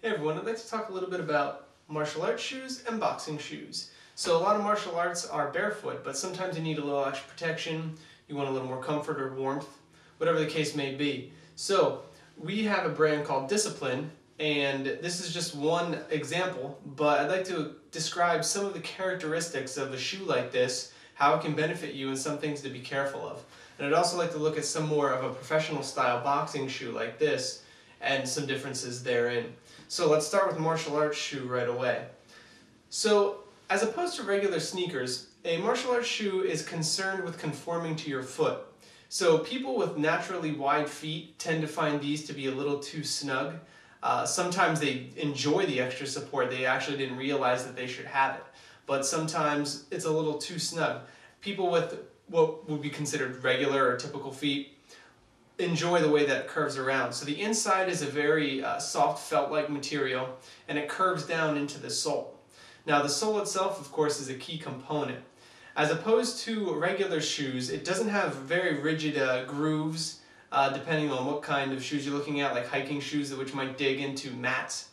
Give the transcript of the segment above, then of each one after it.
Hey everyone, I'd like to talk a little bit about martial arts shoes and boxing shoes. So a lot of martial arts are barefoot, but sometimes you need a little extra protection, you want a little more comfort or warmth, whatever the case may be. So we have a brand called Discipline, and this is just one example, but I'd like to describe some of the characteristics of a shoe like this, how it can benefit you, and some things to be careful of. And I'd also like to look at some more of a professional style boxing shoe like this, and some differences therein. So let's start with martial arts shoe right away. So as opposed to regular sneakers, a martial arts shoe is concerned with conforming to your foot. So people with naturally wide feet tend to find these to be a little too snug. Sometimes they enjoy the extra support, they actually didn't realize that they should have it. But sometimes it's a little too snug. People with what would be considered regular or typical feet enjoy the way that it curves around. So the inside is a very soft felt-like material, and it curves down into the sole. Now the sole itself, of course, is a key component. As opposed to regular shoes, it doesn't have very rigid grooves, depending on what kind of shoes you're looking at, like hiking shoes which might dig into mats.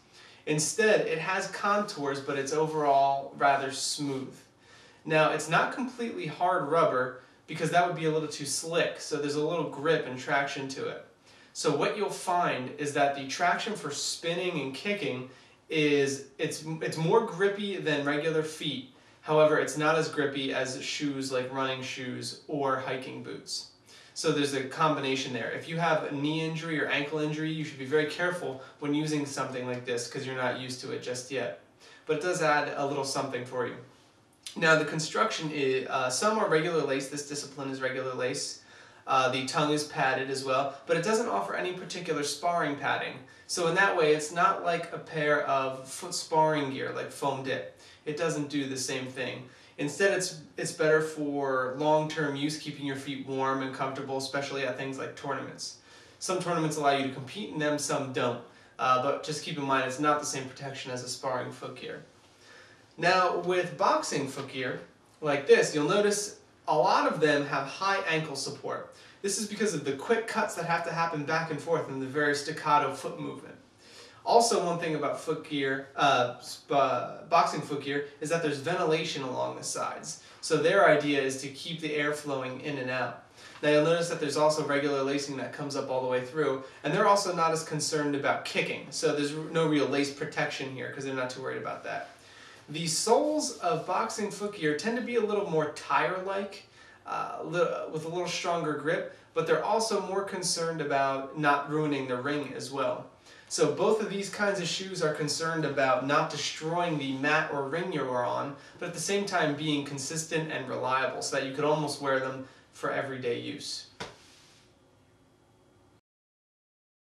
Instead, it has contours, but it's overall rather smooth. Now, it's not completely hard rubber, because that would be a little too slick, so there's a little grip and traction to it. So what you'll find is that the traction for spinning and kicking is, it's more grippy than regular feet. However, it's not as grippy as shoes like running shoes or hiking boots. So there's a combination there. If you have a knee injury or ankle injury, you should be very careful when using something like this because you're not used to it just yet. But it does add a little something for you. Now the construction is, some are regular lace. This Discipline is regular lace. The tongue is padded as well, but it doesn't offer any particular sparring padding. So in that way, it's not like a pair of foot sparring gear like foam dip. It doesn't do the same thing. Instead, it's better for long-term use, keeping your feet warm and comfortable, especially at things like tournaments. Some tournaments allow you to compete in them, some don't. But just keep in mind, it's not the same protection as a sparring foot gear. Now with boxing foot gear like this, you'll notice a lot of them have high ankle support. This is because of the quick cuts that have to happen back and forth and the very staccato foot movement. Also, one thing about foot gear, boxing foot gear, is that there's ventilation along the sides. So their idea is to keep the air flowing in and out. Now you'll notice that there's also regular lacing that comes up all the way through, and they're also not as concerned about kicking. So there's no real lace protection here because they're not too worried about that. The soles of boxing foot gear tend to be a little more tire-like, with a little stronger grip, but they're also more concerned about not ruining the ring as well. So both of these kinds of shoes are concerned about not destroying the mat or ring you're on, but at the same time being consistent and reliable so that you could almost wear them for everyday use.